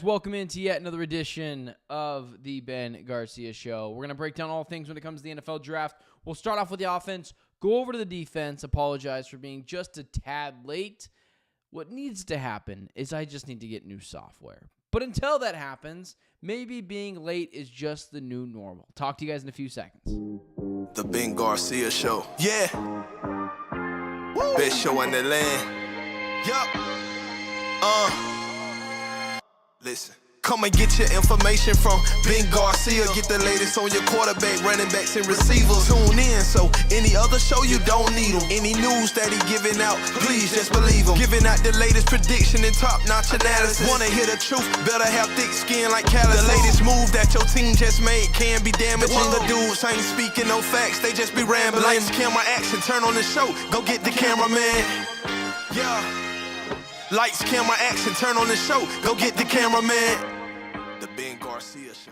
Welcome into yet another edition of the Ben Garcia Show. We're going to break down all things when it comes to the NFL draft. We'll start off with the offense, go over to the defense, apologize for being just a tad late. What needs to happen is I just need to get new software. But until that happens, maybe being late is just the new normal. Talk to you guys in a few seconds. The Ben Garcia Show. Yeah. Woo. Best show in the land. Yup. Listen. Come and get your information from Ben Garcia. Get the latest on your quarterback, running backs, and receivers. Tune in, so any other show you don't need them. Any news that he giving out, please just believe him. Giving out the latest prediction and top-notch analysis. Wanna hear the truth, better have thick skin like callus. The latest move that your team just made can be damaging. The dudes ain't speaking no facts, they just be rambling. Lights, camera, action, turn on the show. Go get the cameraman. Yeah. Lights, camera, action, turn on the show. Go get the cameraman. The Ben Garcia Show.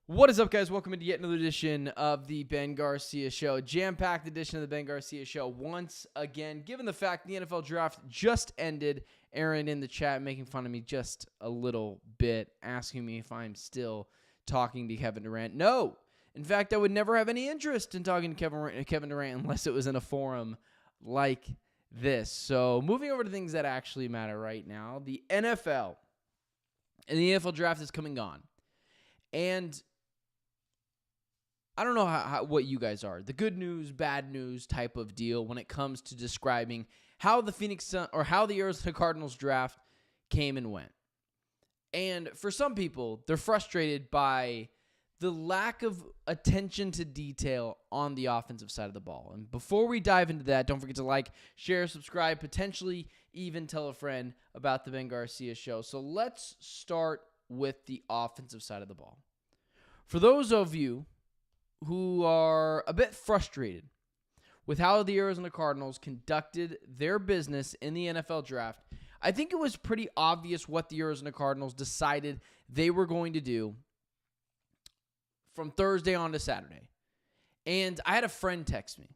What is up, guys? Welcome into yet another edition of the Ben Garcia Show. Jam-packed edition of the Ben Garcia Show. Once again, given the fact the NFL draft just ended, Aaron in the chat making fun of me just a little bit, asking me if I'm still talking to Kevin Durant. No. In fact, I would never have any interest in talking to Kevin Durant unless it was in a forum like this. So moving over to things that actually matter right now, the NFL. And the NFL draft is coming on. And I don't know what you guys are. The good news, bad news type of deal when it comes to describing how the Arizona Cardinals draft came and went. And for some people, they're frustrated by the lack of attention to detail on the offensive side of the ball. And before we dive into that, don't forget to like, share, subscribe, potentially even tell a friend about the Ben Garcia Show. So let's start with the offensive side of the ball. For those of you who are a bit frustrated with how the Arizona Cardinals conducted their business in the NFL draft, I think it was pretty obvious what the Arizona Cardinals decided they were going to do from Thursday on to Saturday. And I had a friend text me,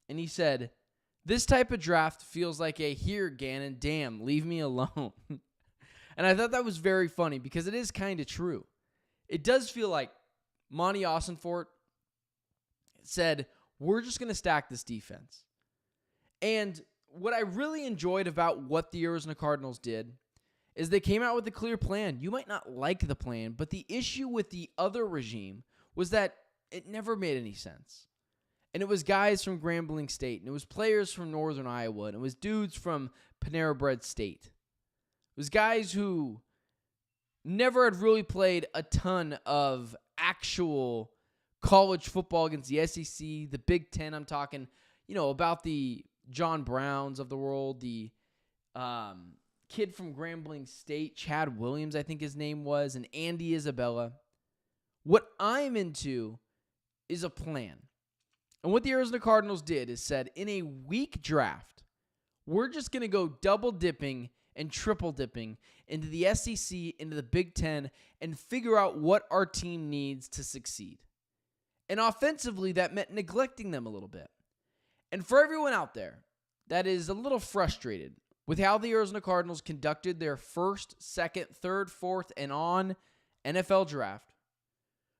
and he said, this type of draft feels like a here, Gannon, damn, leave me alone. And I thought that was very funny because it is kind of true. It does feel like Monti Ossenfort said, we're just going to stack this defense. And what I really enjoyed about what the Arizona Cardinals did is they came out with a clear plan. You might not like the plan, but the issue with the other regime was that it never made any sense. And it was guys from Grambling State, and it was players from Northern Iowa, and it was dudes from Panera Bread State. It was guys who never had really played a ton of actual college football against the SEC, the Big Ten. I'm talking, about the John Browns of the world, the kid from Grambling State, Chad Williams, I think his name was, and Andy Isabella. What I'm into is a plan. And what the Arizona Cardinals did is said, in a weak draft, we're just going to go double dipping and triple dipping into the SEC, into the Big Ten, and figure out what our team needs to succeed. And offensively, that meant neglecting them a little bit. And for everyone out there that is a little frustrated with how the Arizona Cardinals conducted their first, second, third, fourth, and on NFL draft,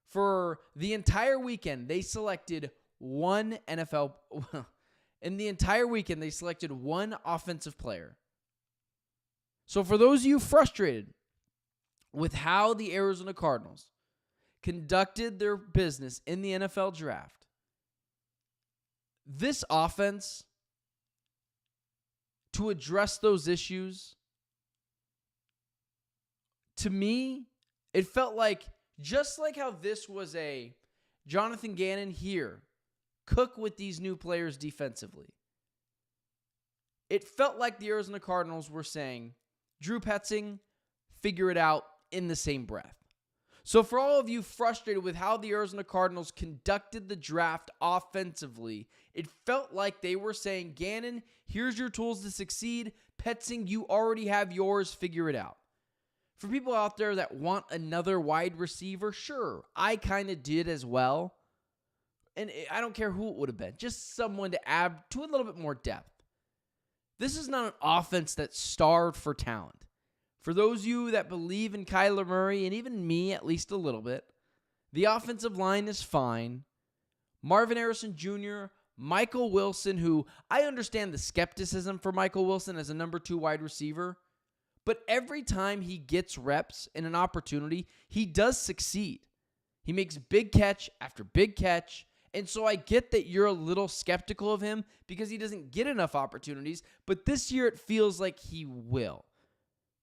for the entire weekend, they selected one in the entire weekend, they selected one offensive player. So for those of you frustrated with how the Arizona Cardinals conducted their business in the NFL draft, this offense, to address those issues, to me, it felt like, just like how this was a Jonathan Gannon here, cook with these new players defensively. It felt like the Arizona Cardinals were saying, Drew Petzing, figure it out in the same breath. So for all of you frustrated with how the Arizona Cardinals conducted the draft offensively, it felt like they were saying, Gannon, here's your tools to succeed. Petzing, you already have yours, figure it out. For people out there that want another wide receiver, sure, I kind of did as well. And I don't care who it would have been. Just someone to add to a little bit more depth. This is not an offense that's starved for talent. For those of you that believe in Kyler Murray, and even me at least a little bit, the offensive line is fine. Marvin Harrison Jr., Michael Wilson, who I understand the skepticism for Michael Wilson as a number 2 wide receiver, but every time he gets reps and an opportunity, he does succeed. He makes big catch after big catch, and so I get that you're a little skeptical of him because he doesn't get enough opportunities, but this year it feels like he will.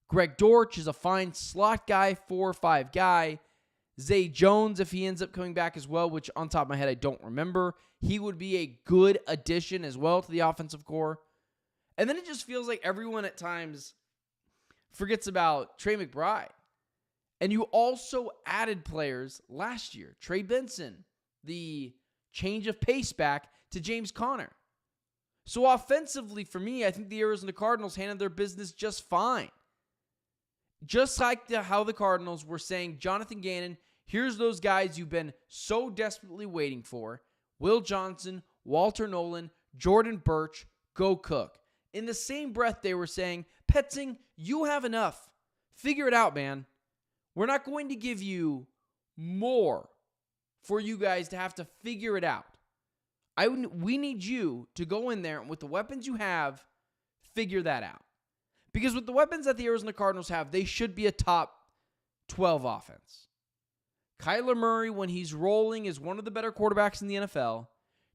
Greg Dortch is a fine slot guy, 4 or 5 guy. Zay Jones, if he ends up coming back as well, which on top of my head I don't remember, he would be a good addition as well to the offensive core. And then it just feels like everyone at times forgets about Trey McBride. And you also added players last year. Trey Benson, the change of pace back to James Conner. So offensively for me, I think the Arizona Cardinals handled their business just fine. Just like how the Cardinals were saying, Jonathan Gannon, here's those guys you've been so desperately waiting for. Will Johnson, Walter Nolan, Jordan Birch, go cook. In the same breath, they were saying, Petzing, you have enough. Figure it out, man. We're not going to give you more for you guys to have to figure it out. We need you to go in there and with the weapons you have, figure that out. Because with the weapons that the Arizona Cardinals have, they should be a top 12 offense. Kyler Murray, when he's rolling, is one of the better quarterbacks in the NFL.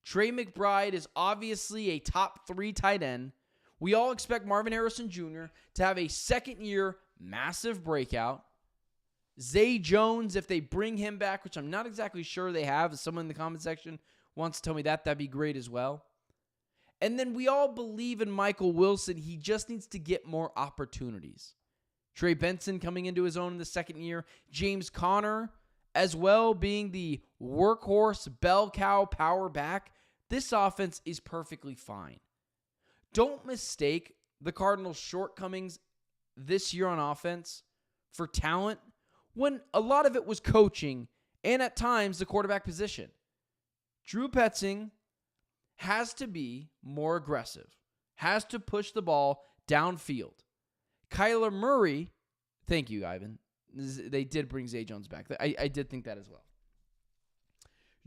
Trey McBride is obviously a top 3 tight end. We all expect Marvin Harrison Jr. to have a second-year massive breakout. Zay Jones, if they bring him back, which I'm not exactly sure they have, if someone in the comment section wants to tell me that, that'd be great as well. And then we all believe in Michael Wilson. He just needs to get more opportunities. Trey Benson coming into his own in the second year. James Conner as well being the workhorse, bell cow, power back. This offense is perfectly fine. Don't mistake the Cardinals' shortcomings this year on offense for talent when a lot of it was coaching and at times the quarterback position. Drew Petzing has to be more aggressive, has to push the ball downfield. Kyler Murray, thank you, Ivan. They did bring Zay Jones back. I did think that as well.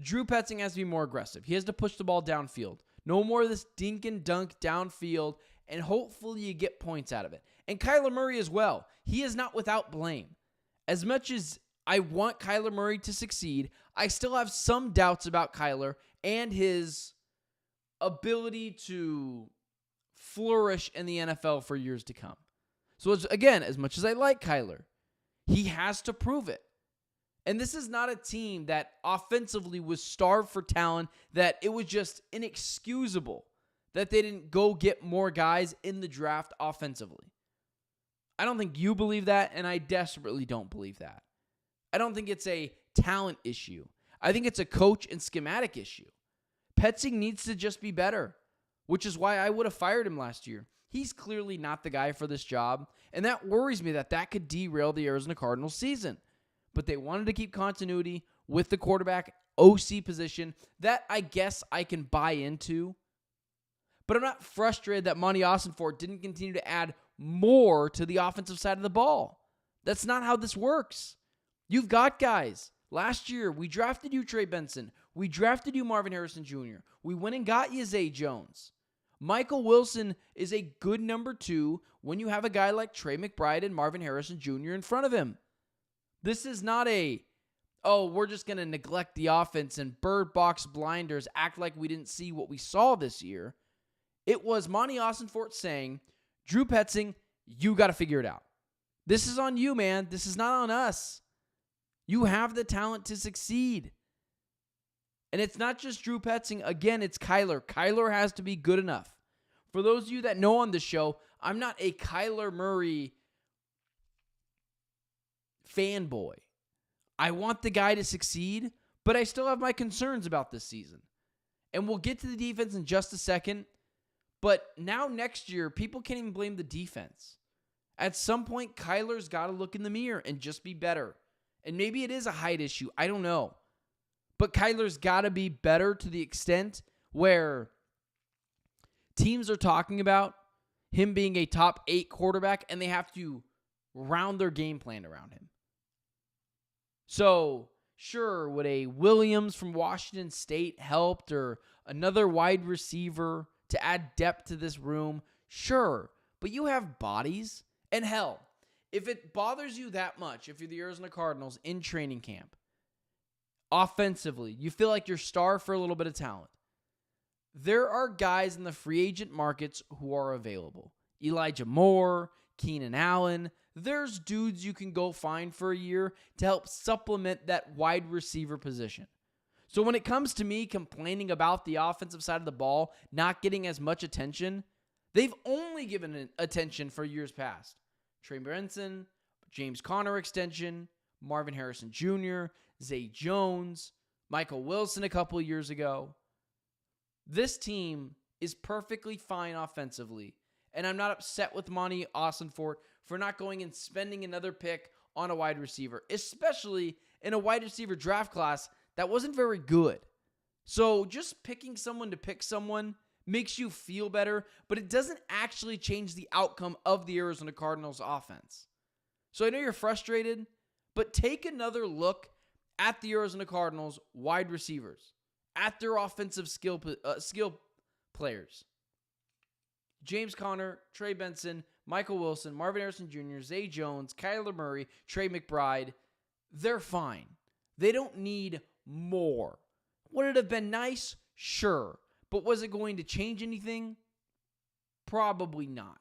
Drew Petzing has to be more aggressive. He has to push the ball downfield. No more of this dink and dunk downfield, and hopefully you get points out of it. And Kyler Murray as well. He is not without blame. As much as I want Kyler Murray to succeed, I still have some doubts about Kyler and his ability to flourish in the NFL for years to come. So again, as much as I like Kyler, he has to prove it. And this is not a team that offensively was starved for talent, that it was just inexcusable that they didn't go get more guys in the draft offensively. I don't think you believe that, and I desperately don't believe that. I don't think it's a talent issue. I think it's a coach and schematic issue. Petzing needs to just be better, which is why I would have fired him last year. He's clearly not the guy for this job, and that worries me that could derail the Arizona Cardinals season. But they wanted to keep continuity with the quarterback OC position. That I guess I can buy into. But I'm not frustrated that Monti Ossenfort didn't continue to add more to the offensive side of the ball. That's not how this works. You've got guys. Last year, we drafted you, Trey Benson. We drafted you, Marvin Harrison Jr. We went and got you, Zay Jones. Michael Wilson is a good number 2 when you have a guy like Trey McBride and Marvin Harrison Jr. in front of him. This is not we're just going to neglect the offense and bird box blinders, act like we didn't see what we saw this year. It was Monti Ossenfort saying, Drew Petzing, you got to figure it out. This is on you, man. This is not on us. You have the talent to succeed. And it's not just Drew Petzing. Again, it's Kyler. Kyler has to be good enough. For those of you that know on the show, I'm not a Kyler Murray fanboy. I want the guy to succeed, but I still have my concerns about this season. And we'll get to the defense in just a second. But now next year, people can't even blame the defense. At some point, Kyler's got to look in the mirror and just be better. And maybe it is a height issue. I don't know. But Kyler's got to be better to the extent where teams are talking about him being a top 8 quarterback and they have to round their game plan around him. So, sure, would a Williams from Washington State helped, or another wide receiver to add depth to this room? Sure, but you have bodies. And hell, if it bothers you that much, if you're the Arizona Cardinals in training camp, offensively, you feel like you're starved for a little bit of talent, there are guys in the free agent markets who are available. Elijah Moore, Keenan Allen. There's dudes you can go find for a year to help supplement that wide receiver position. So when it comes to me complaining about the offensive side of the ball not getting as much attention, they've only given it attention for years past. Trey Benson, James Conner extension, Marvin Harrison Jr., Zay Jones, Michael Wilson a couple of years ago. This team is perfectly fine offensively, and I'm not upset with Monti Ossenfort for not going and spending another pick on a wide receiver, especially in a wide receiver draft class that wasn't very good. So just picking someone to pick someone makes you feel better, but it doesn't actually change the outcome of the Arizona Cardinals offense. So I know you're frustrated, but take another look at the Arizona Cardinals wide receivers, at their offensive skill players. James Conner, Trey Benson, Michael Wilson, Marvin Harrison Jr., Zay Jones, Kyler Murray, Trey McBride. They're fine. They don't need more. Would it have been nice? Sure. But was it going to change anything? Probably not.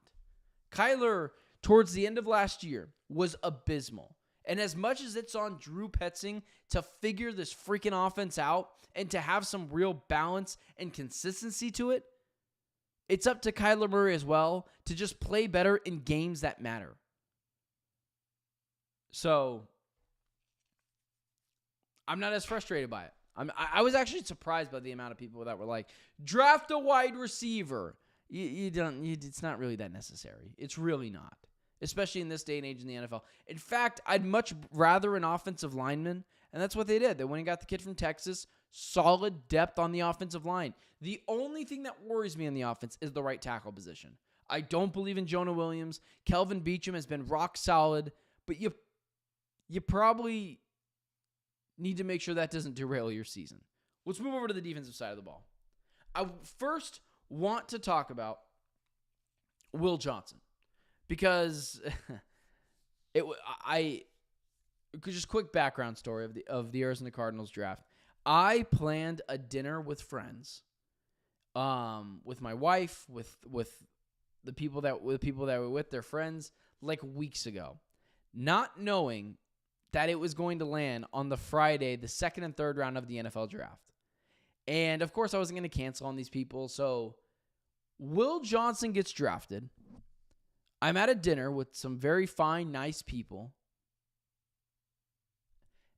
Kyler, towards the end of last year, was abysmal. And as much as it's on Drew Petzing to figure this freaking offense out and to have some real balance and consistency to it, it's up to Kyler Murray as well to just play better in games that matter. So, I'm not as frustrated by it. I was actually surprised by the amount of people that were like, draft a wide receiver. It's not really that necessary. It's really not. Especially in this day and age in the NFL. In fact, I'd much rather an offensive lineman, and that's what they did. They went and got the kid from Texas, solid depth on the offensive line. The only thing that worries me on the offense is the right tackle position. I don't believe in Jonah Williams. Kelvin Beachum has been rock solid, but you probably need to make sure that doesn't derail your season. Let's move over to the defensive side of the ball. I first want to talk about Will Johnson. Because just quick background story of the Arizona Cardinals draft. I planned a dinner with friends, with my wife, with the people that were with their friends, like weeks ago, not knowing that it was going to land on the Friday, the second and third round of the NFL draft. And of course, I wasn't going to cancel on these people. So Will Johnson gets drafted. I'm at a dinner with some very fine, nice people,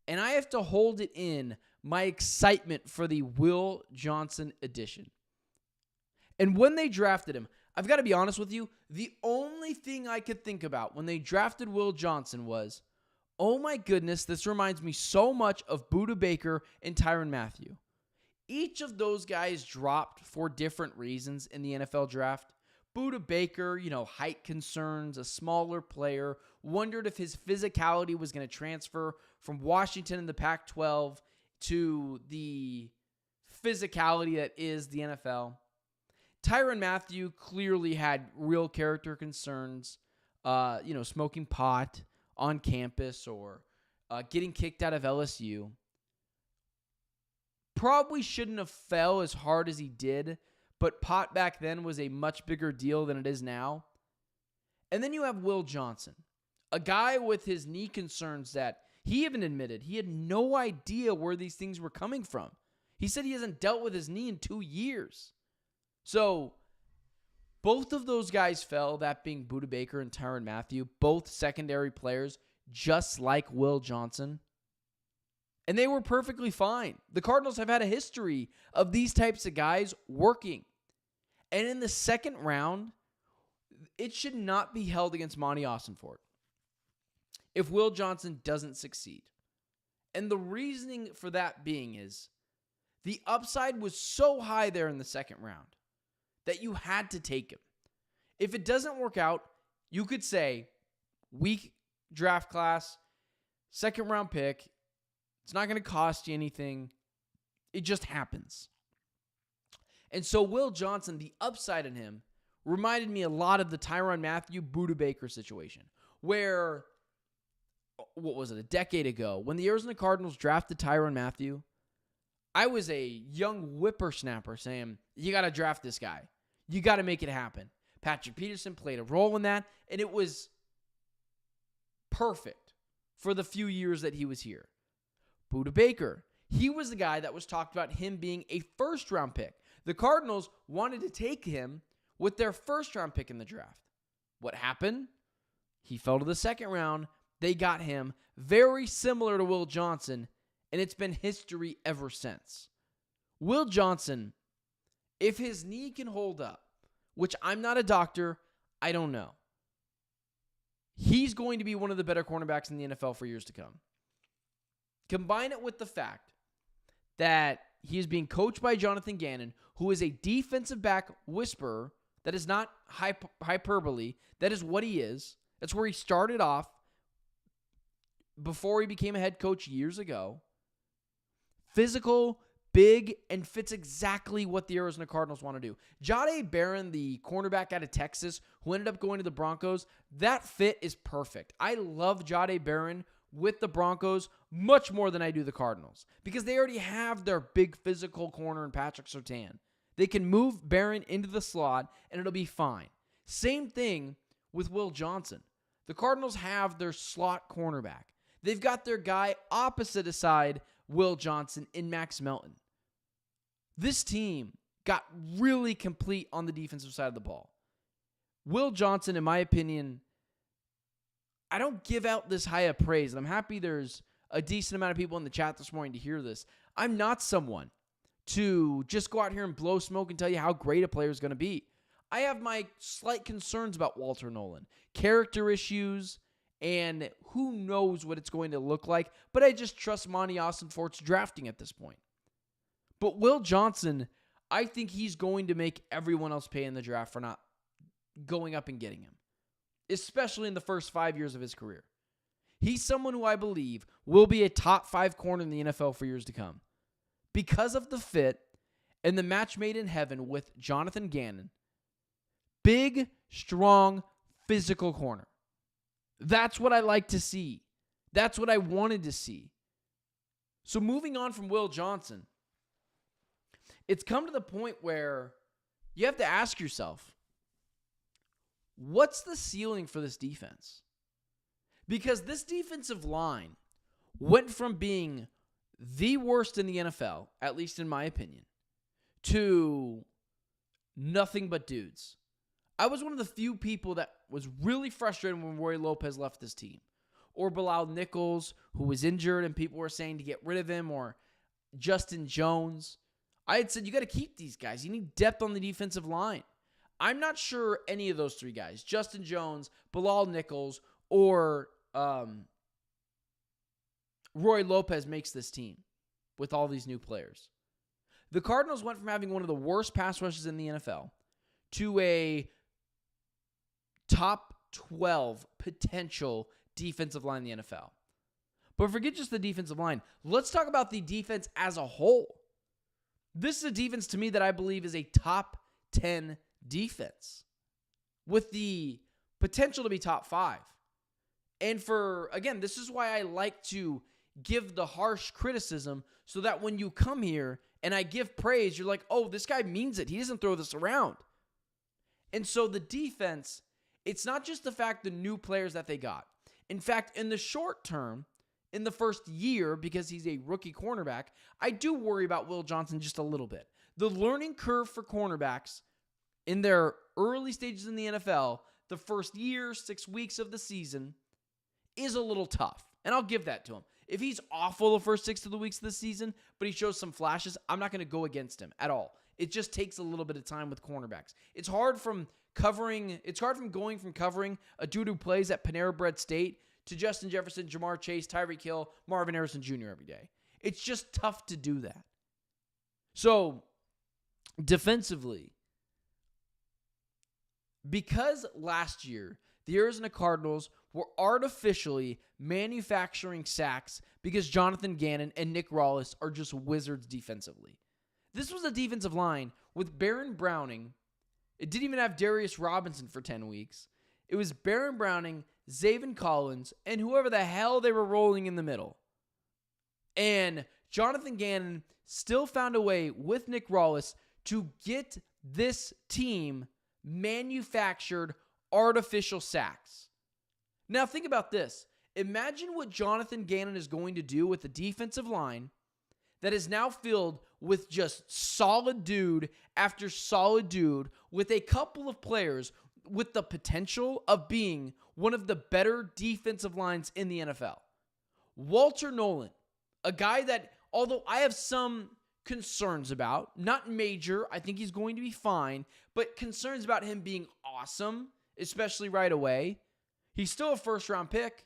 and I have to hold it in my excitement for the Will Johnson edition. And when they drafted him, I've got to be honest with you, the only thing I could think about when they drafted Will Johnson was, oh my goodness, this reminds me so much of Budda Baker and Tyrann Mathieu. Each of those guys dropped for different reasons in the NFL draft. Budda Baker, height concerns, a smaller player, wondered if his physicality was going to transfer from Washington in the Pac-12 to the physicality that is the NFL. Tyrann Mathieu clearly had real character concerns, smoking pot on campus or getting kicked out of LSU. Probably shouldn't have fell as hard as he did, but pot back then was a much bigger deal than it is now. And then you have Will Johnson, a guy with his knee concerns that he even admitted he had no idea where these things were coming from. He said he hasn't dealt with his knee in 2 years. So both of those guys fell, that being Budda Baker and Tyrann Mathieu, both secondary players, just like Will Johnson. And they were perfectly fine. The Cardinals have had a history of these types of guys working. And in the second round, it should not be held against Monti Ossenfort if Will Johnson doesn't succeed. And the reasoning for that being is the upside was so high there in the second round that you had to take him. If it doesn't work out, you could say week draft class, second round pick. It's not going to cost you anything. It just happens. And so Will Johnson, the upside in him, reminded me a lot of the Tyrann Mathieu, Budda Baker situation, where, what was it, a decade ago, when the Arizona Cardinals drafted Tyrann Mathieu, I was a young whippersnapper saying, you got to draft this guy. You got to make it happen. Patrick Peterson played a role in that, and it was perfect for the few years that he was here. Budda Baker, he was the guy that was talked about him being a first-round pick. The Cardinals wanted to take him with their first-round pick in the draft. What happened? He fell to the second round. They got him, very similar to Will Johnson, and it's been history ever since. Will Johnson, if his knee can hold up, which I'm not a doctor, I don't know, he's going to be one of the better cornerbacks in the NFL for years to come. Combine it with the fact that he is being coached by Jonathan Gannon, who is a defensive back whisperer. That is not hyperbole. That is what he is. That's where he started off before he became a head coach years ago. Physical, big, and fits exactly what the Arizona Cardinals want to do. Jahdae Barron, the cornerback out of Texas, who ended up going to the Broncos, that fit is perfect. I love Jahdae Barron with the Broncos much more than I do the Cardinals because they already have their big physical corner in Patrick Surtain. They can move Barron into the slot and it'll be fine. Same thing with Will Johnson. The Cardinals have their slot cornerback. They've got their guy opposite aside Will Johnson in Max Melton. This team got really complete on the defensive side of the ball. Will Johnson, in my opinion, I don't give out this high of praise, and I'm happy there's a decent amount of people in the chat this morning to hear this. I'm not someone to just go out here and blow smoke and tell you how great a player is going to be. I have my slight concerns about Walter Nolan, character issues, and who knows what it's going to look like, but I just trust Monti Ossenfort's drafting at this point. But Will Johnson, I think he's going to make everyone else pay in the draft for not going up and getting him, especially in the first 5 years of his career. He's someone who I believe will be a top 5 corner in the NFL for years to come. Because of the fit and the match made in heaven with Jonathan Gannon, big, strong, physical corner. That's what I like to see. That's what I wanted to see. So moving on from Will Johnson, it's come to the point where you have to ask yourself, what's the ceiling for this defense? Because this defensive line went from being the worst in the NFL, at least in my opinion, to nothing but dudes. I was one of the few people that was really frustrated when Roy Lopez left this team. Or Bilal Nichols, who was injured and people were saying to get rid of him, or Justin Jones. I had said, you got to keep these guys. You need depth on the defensive line. I'm not sure any of those three guys, Justin Jones, Bilal Nichols, or Roy Lopez, makes this team with all these new players. The Cardinals went from having one of the worst pass rushes in the NFL to a top 12 potential defensive line in the NFL. But forget just the defensive line. Let's talk about the defense as a whole. This is a defense to me that I believe is a top 10 defense with the potential to be top 5. And again, this is why I like to give the harsh criticism so that when you come here and I give praise, you're like, oh, this guy means it. He doesn't throw this around. And so the defense, it's not just the fact the new players that they got. In fact, in the short term, in the first year, because he's a rookie cornerback, I do worry about Will Johnson just a little bit. The learning curve for cornerbacks in their early stages in the NFL, the first year, 6 weeks of the season, is a little tough. And I'll give that to him. If he's awful the first 6 of the weeks of the season, but he shows some flashes, I'm not going to go against him at all. It just takes a little bit of time with cornerbacks. It's hard from going from covering a dude who plays at Panera Bread State to Justin Jefferson, Jamar Chase, Tyreek Hill, Marvin Harrison Jr. every day. It's just tough to do that. So, defensively, because last year the Arizona Cardinals were artificially manufacturing sacks because Jonathan Gannon and Nick Rawless are just wizards defensively. This was a defensive line with Baron Browning. It didn't even have Darius Robinson for 10 weeks. It was Baron Browning, Zaven Collins, and whoever the hell they were rolling in the middle. And Jonathan Gannon still found a way with Nick Rawless to get this team manufactured artificial sacks. Now think about this. Imagine what Jonathan Gannon is going to do with the defensive line that is now filled with just solid dude after solid dude with a couple of players with the potential of being one of the better defensive lines in the NFL. Walter Nolan, a guy that, although I have some concerns about, not major, I think he's going to be fine, but concerns about him being awesome, especially right away. He's still a first-round pick.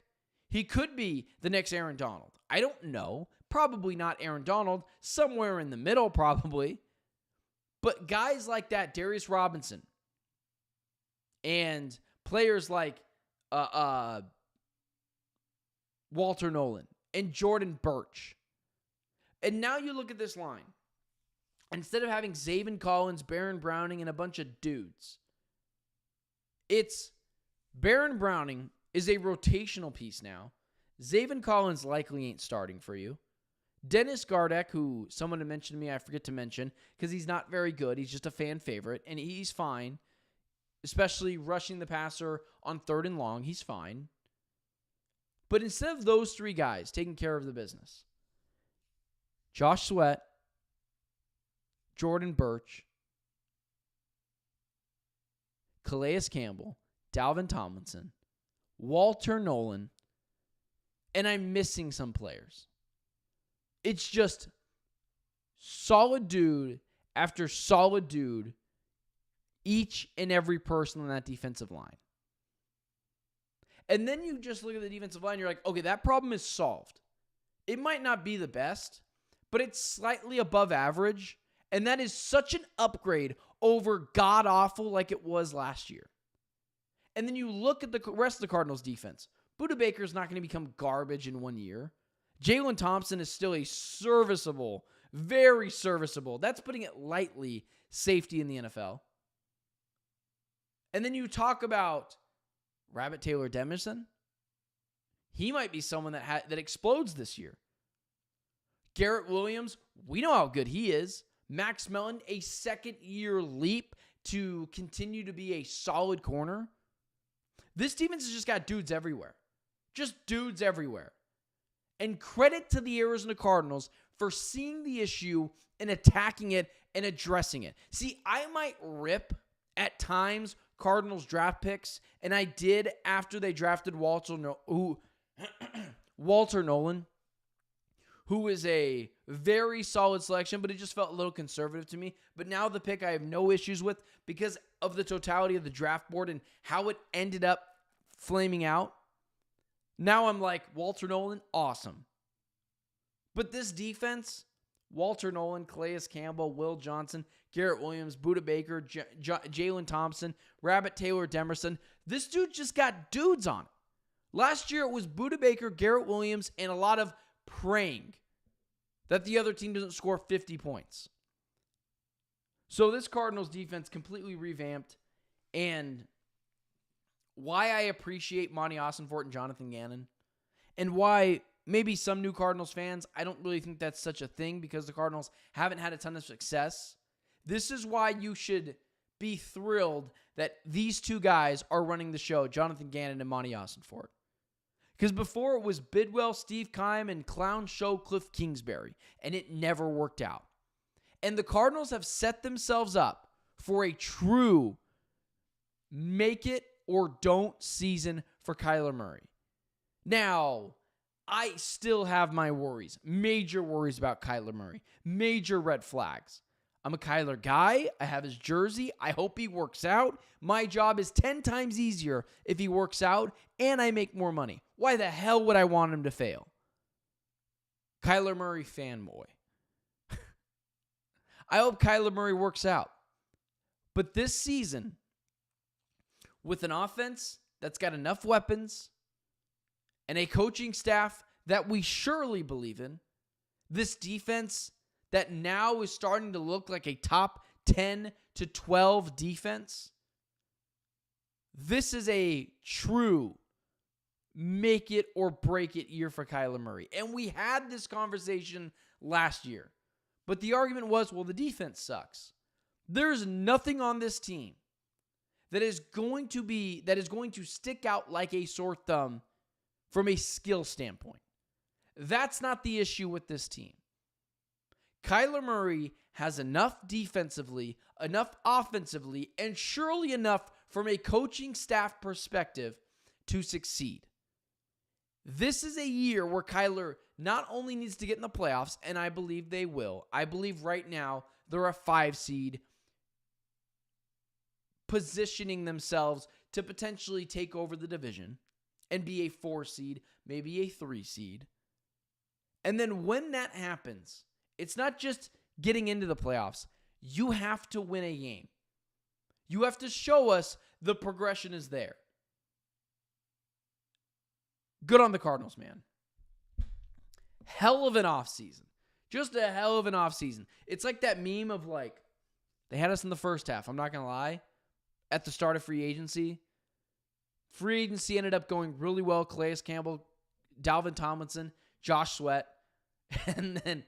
He could be the next Aaron Donald. I don't know. Probably not Aaron Donald. Somewhere in the middle, probably. But guys like that, Darius Robinson, and players like Walter Nolan and Jordan Birch. And now you look at this line. Instead of having Zaven Collins, Baron Browning, and a bunch of dudes, it's Baron Browning is a rotational piece now. Zaven Collins likely ain't starting for you. Dennis Gardeck, who someone had mentioned to me, I forget to mention, because he's not very good. He's just a fan favorite, and he's fine, especially rushing the passer on 3rd and long. He's fine. But instead of those three guys taking care of the business, Josh Sweat, Jordan Birch, Calais Campbell, Dalvin Tomlinson, Walter Nolan, and I'm missing some players. It's just solid dude after solid dude, each and every person on that defensive line. And then you just look at the defensive line, you're like, okay, that problem is solved. It might not be the best, but it's slightly above average, and that is such an upgrade over god-awful like it was last year. And then you look at the rest of the Cardinals' defense. Budda Baker's not going to become garbage in 1 year. Jalen Thompson is still a serviceable, very serviceable, that's putting it lightly, safety in the NFL. And then you talk about Rabbit Taylor Demerson. He might be someone that explodes this year. Garrett Williams, we know how good he is. Max Mellon, a second-year leap to continue to be a solid corner. This defense has just got dudes everywhere. Just dudes everywhere. And credit to the Arizona Cardinals for seeing the issue and attacking it and addressing it. See, I might rip at times Cardinals draft picks, and I did after they drafted Walter Nolan, who is a very solid selection, but it just felt a little conservative to me. But now the pick I have no issues with because of the totality of the draft board and how it ended up flaming out. Now I'm like, Walter Nolan, awesome. But this defense, Walter Nolan, Calais Campbell, Will Johnson, Garrett Williams, Budda Baker, Jalen Thompson, Rabbit Taylor Demerson, this dude just got dudes on it. Last year it was Budda Baker, Garrett Williams, and a lot of praying that the other team doesn't score 50 points. So this Cardinals defense completely revamped, and why I appreciate Monti Ossenfort and Jonathan Gannon, and why maybe some new Cardinals fans, I don't really think that's such a thing because the Cardinals haven't had a ton of success. This is why you should be thrilled that these two guys are running the show, Jonathan Gannon and Monti Ossenfort. Because before it was Bidwell, Steve Keim, and Clown Show Cliff Kingsbury, and it never worked out. And the Cardinals have set themselves up for a true make it or don't season for Kyler Murray. Now, I still have my worries, major worries about Kyler Murray, major red flags. I'm a Kyler guy. I have his jersey. I hope he works out. My job is 10 times easier if he works out and I make more money. Why the hell would I want him to fail? Kyler Murray fanboy. I hope Kyler Murray works out. But this season, with an offense that's got enough weapons, and a coaching staff that we surely believe in, this defense that now is starting to look like a top 10 to 12 defense, this is a true make it or break it year for Kyler Murray. And we had this conversation last year. But the argument was, well, the defense sucks. There's nothing on this team that is going to stick out like a sore thumb from a skill standpoint. That's not the issue with this team. Kyler Murray has enough defensively, enough offensively, and surely enough from a coaching staff perspective to succeed. This is a year where Kyler not only needs to get in the playoffs, and I believe they will. I believe right now they're a 5 seed, positioning themselves to potentially take over the division and be a 4 seed, maybe a 3 seed. And then when that happens, it's not just getting into the playoffs. You have to win a game. You have to show us the progression is there. Good on the Cardinals, man. Hell of an offseason. Just a hell of an offseason. It's like that meme of like, they had us in the first half, I'm not going to lie, at the start of free agency. Free agency ended up going really well. Calais Campbell, Dalvin Tomlinson, Josh Sweat. And then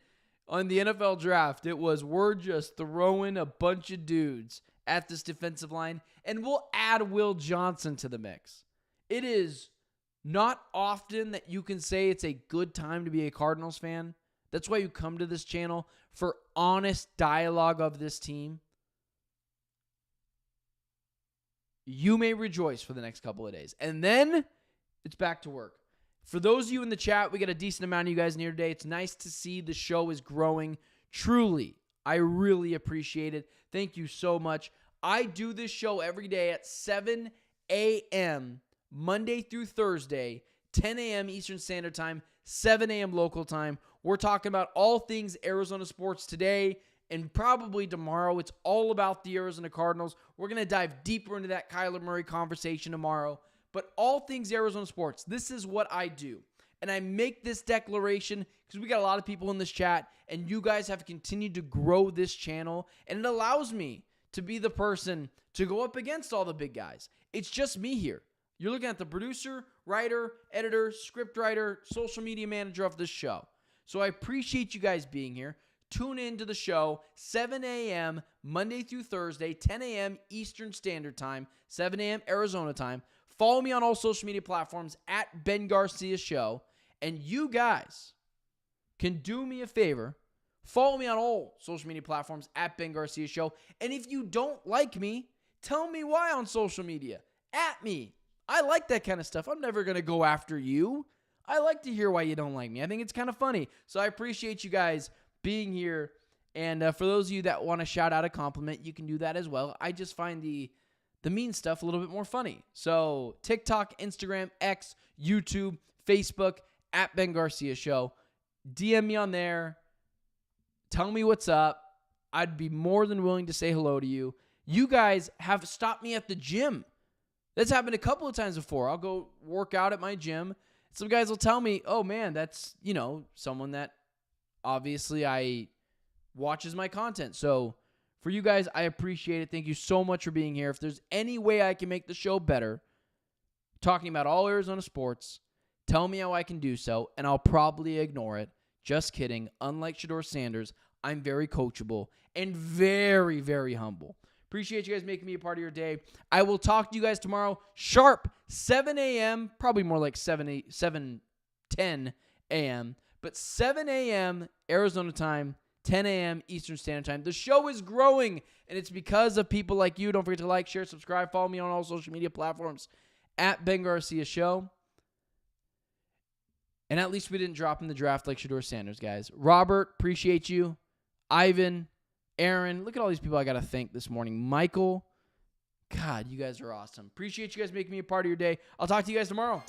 on the NFL draft, it was, we're just throwing a bunch of dudes at this defensive line, and we'll add Will Johnson to the mix. It is not often that you can say it's a good time to be a Cardinals fan. That's why you come to this channel, for honest dialogue of this team. You may rejoice for the next couple of days. And then it's back to work. For those of you in the chat, we got a decent amount of you guys in here today. It's nice to see the show is growing. Truly, I really appreciate it. Thank you so much. I do this show every day at 7 a.m. Monday through Thursday, 10 a.m. Eastern Standard Time, 7 a.m. local time. We're talking about all things Arizona sports today, and probably tomorrow. It's all about the Arizona Cardinals. We're going to dive deeper into that Kyler Murray conversation tomorrow. But all things Arizona sports, this is what I do. And I make this declaration because we got a lot of people in this chat, and you guys have continued to grow this channel, and it allows me to be the person to go up against all the big guys. It's just me here. You're looking at the producer, writer, editor, script writer, social media manager of this show. So I appreciate you guys being here. Tune in to the show, 7 a.m. Monday through Thursday, 10 a.m. Eastern Standard Time, 7 a.m. Arizona time. Follow me on all social media platforms at Ben Garcia Show. And you guys can do me a favor. Follow me on all social media platforms at Ben Garcia Show. And if you don't like me, tell me why on social media. At me. I like that kind of stuff. I'm never going to go after you. I like to hear why you don't like me. I think it's kind of funny. So I appreciate you guys being here. And for those of you that want to shout out a compliment, you can do that as well. I just find the mean stuff a little bit more funny. So TikTok, Instagram, X, YouTube, Facebook, at Ben Garcia Show. DM me on there. Tell me what's up. I'd be more than willing to say hello to you. You guys have stopped me at the gym. That's happened a couple of times before. I'll go work out at my gym. Some guys will tell me, oh man, that's, someone that obviously I watches my content. So for you guys, I appreciate it. Thank you so much for being here. If there's any way I can make the show better, talking about all Arizona sports, tell me how I can do so, and I'll probably ignore it. Just kidding. Unlike Shedeur Sanders, I'm very coachable and very, very humble. Appreciate you guys making me a part of your day. I will talk to you guys tomorrow, sharp 7 a.m., probably more like 7:10 a.m., but 7 a.m. Arizona time, 10 a.m. Eastern Standard Time. The show is growing, and it's because of people like you. Don't forget to like, share, subscribe, follow me on all social media platforms at Ben Garcia Show. And at least we didn't drop in the draft like Shedeur Sanders, guys. Robert, appreciate you. Ivan, Aaron, look at all these people I got to thank this morning. Michael, God, you guys are awesome. Appreciate you guys making me a part of your day. I'll talk to you guys tomorrow.